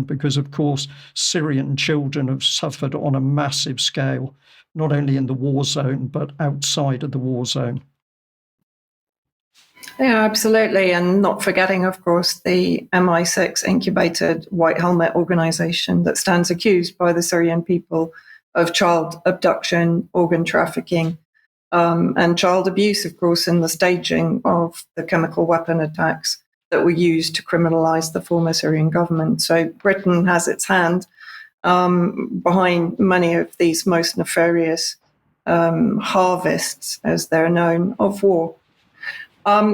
because, of course, Syrian children have suffered on a massive scale, not only in the war zone, but outside of the war zone. Yeah, absolutely. And not forgetting, of course, the MI6 incubated white helmet organization that stands accused by the Syrian people of child abduction, organ trafficking, and child abuse, of course, in the staging of the chemical weapon attacks that were used to criminalize the former Syrian government. So Britain has its hand behind many of these most nefarious harvests, as they're known, of war.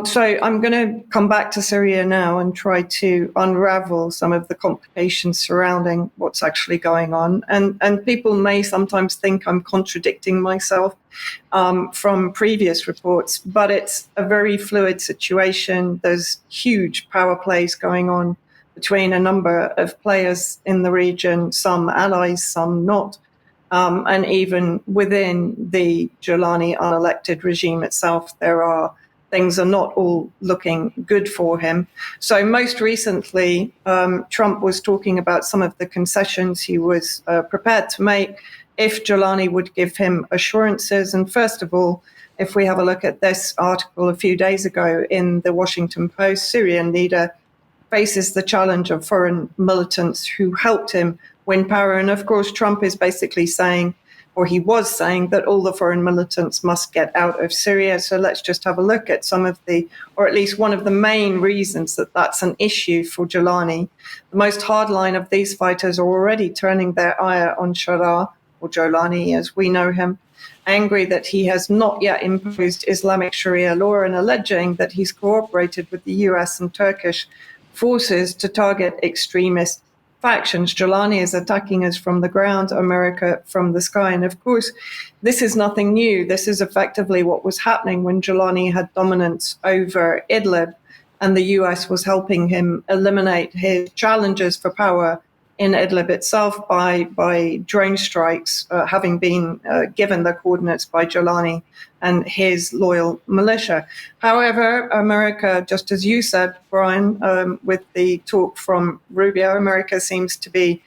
So I'm going to come back to Syria now and try to unravel some of the complications surrounding what's actually going on. And people may sometimes think I'm contradicting myself from previous reports, but it's a very fluid situation. There's huge power plays going on between a number of players in the region, some allies, some not. And even within the Jolani unelected regime itself, things are not all looking good for him. So most recently, Trump was talking about some of the concessions he was prepared to make if Jolani would give him assurances. And first of all, if we have a look at this article a few days ago in the Washington Post, Syrian leader faces the challenge of foreign militants who helped him win power. And of course, Trump is basically saying, or he was saying, that all the foreign militants must get out of Syria. So let's just have a look at some of or at least one of the main reasons that that's an issue for Jolani. The most hardline of these fighters are already turning their ire on Sharaa, or Jolani as we know him, angry that he has not yet imposed Islamic Sharia law and alleging that he's cooperated with the US and Turkish forces to target extremist factions. Jolani is attacking us from the ground, America from the sky. And of course, this is nothing new. This is effectively what was happening when Jolani had dominance over Idlib, and the US was helping him eliminate his challenges for power in Idlib itself by drone strikes, having been given the coordinates by Jolani and his loyal militia. However, America, just as you said, Brian, with the talk from Rubio, America seems to be,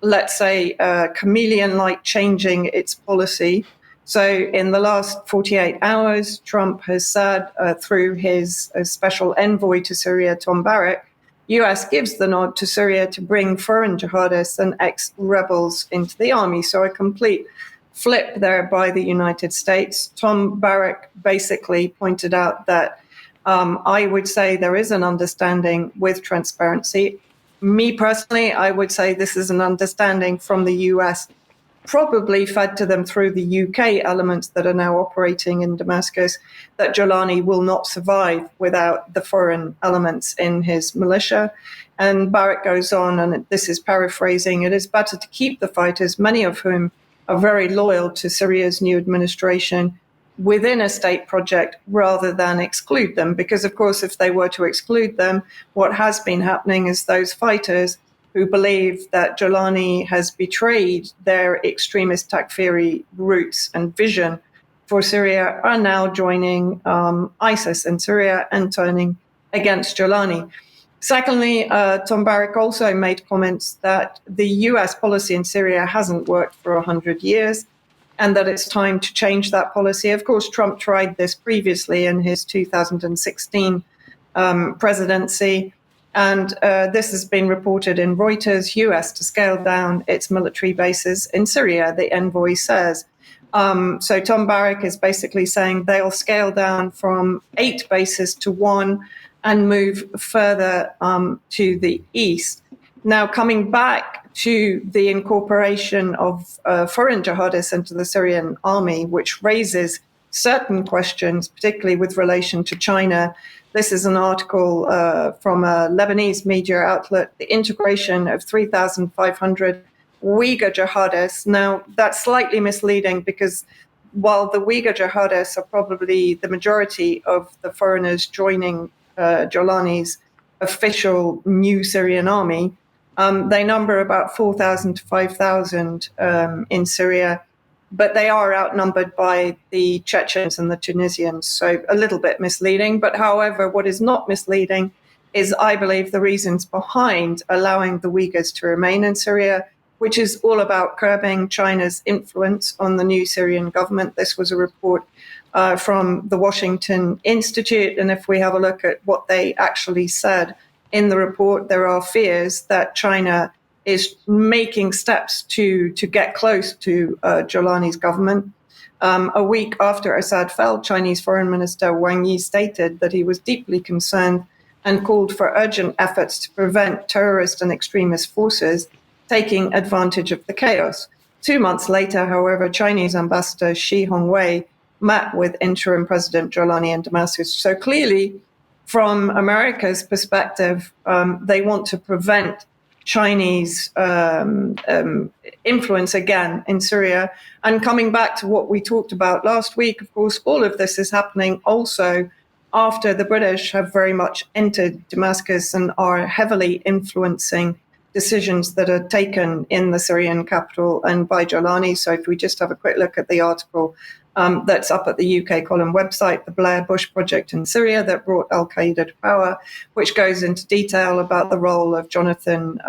let's say, chameleon-like changing its policy. So in the last 48 hours, Trump has said through his special envoy to Syria, Tom Barrack, US gives the nod to Syria to bring foreign jihadists and ex-rebels into the army. So a complete flip there by the United States. Tom Barrack basically pointed out that I would say there is an understanding with transparency. Me personally, I would say this is an understanding from the US, probably fed to them through the UK elements that are now operating in Damascus, that Jolani will not survive without the foreign elements in his militia. And Barrack goes on, and this is paraphrasing, it is better to keep the fighters, many of whom are very loyal to Syria's new administration, within a state project rather than exclude them. Because, of course, if they were to exclude them, what has been happening is those fighters who believe that Jolani has betrayed their extremist Takfiri roots and vision for Syria are now joining ISIS in Syria and turning against Jolani. Secondly, Tom Barrack also made comments that the US policy in Syria hasn't worked for 100 years and that it's time to change that policy. Of course, Trump tried this previously in his 2016 presidency. And this has been reported in Reuters, US to scale down its military bases in Syria, the envoy says. So Tom Barrack is basically saying they'll scale down from 8 bases to 1 and move further to the east. Now, coming back to the incorporation of foreign jihadists into the Syrian army, which raises certain questions, particularly with relation to China. This is an article from a Lebanese media outlet, the integration of 3,500 Uyghur jihadists. Now, that's slightly misleading because while the Uyghur jihadists are probably the majority of the foreigners joining Jolani's official new Syrian army, they number about 4,000 to 5,000 in Syria. But they are outnumbered by the Chechens and the Tunisians, so a little bit misleading. But however, what is not misleading is, I believe, the reasons behind allowing the Uyghurs to remain in Syria, which is all about curbing China's influence on the new Syrian government. This was a report from the Washington Institute. And if we have a look at what they actually said in the report, there are fears that China is making steps to get close to Jolani's government. A week after Assad fell, Chinese Foreign Minister Wang Yi stated that he was deeply concerned and called for urgent efforts to prevent terrorist and extremist forces taking advantage of the chaos. 2 months later, however, Chinese Ambassador Shi Hongwei met with interim President Jolani in Damascus. So clearly, from America's perspective, they want to prevent Chinese influence again in Syria. And coming back to what we talked about last week, of course, all of this is happening also after the British have very much entered Damascus and are heavily influencing decisions that are taken in the Syrian capital and by Jolani. So if we just have a quick look at the article that's up at the UK column website, the Blair-Bush project in Syria that brought al-Qaeda to power, which goes into detail about the role of Jonathan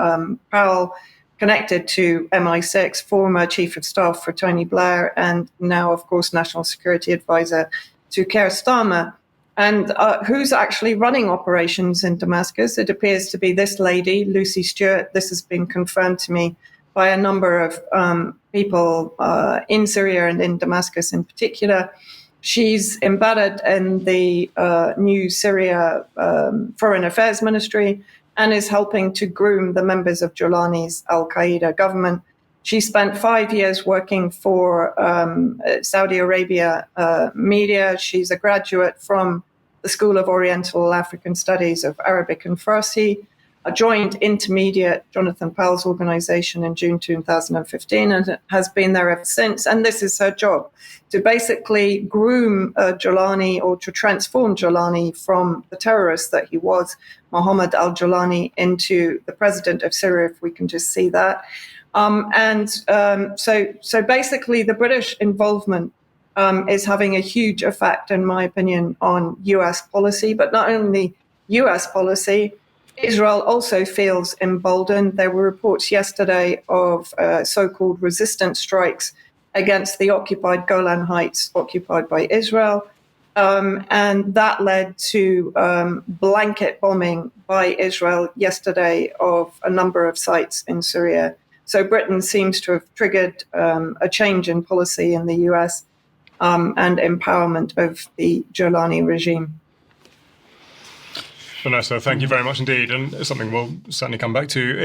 Powell, connected to MI6, former chief of staff for Tony Blair, and now, of course, national security advisor to Keir Starmer. And who's actually running operations in Damascus? It appears to be this lady, Lucy Stuart. This has been confirmed to me by a number of people in Syria and in Damascus in particular. She's embedded in the new Syria Foreign Affairs Ministry and is helping to groom the members of Jolani's al-Qaeda government. She spent 5 years working for Saudi Arabia media. She's a graduate from the School of Oriental African Studies of Arabic and Farsi, joined Intermediate, Jonathan Powell's organization, in June 2015 and has been there ever since. And this is her job, to basically groom Jolani, or to transform Jolani from the terrorist that he was, Mohammed al-Jolani, into the president of Syria, if we can just see that. So basically the British involvement is having a huge effect, in my opinion, on US policy, but not only US policy. Israel also feels emboldened. There were reports yesterday of so-called resistance strikes against the occupied Golan Heights, occupied by Israel. And that led to blanket bombing by Israel yesterday of a number of sites in Syria. So Britain seems to have triggered a change in policy in the US and empowerment of the Jolani regime. Vanessa, thank you very much indeed. And it's something we'll certainly come back to in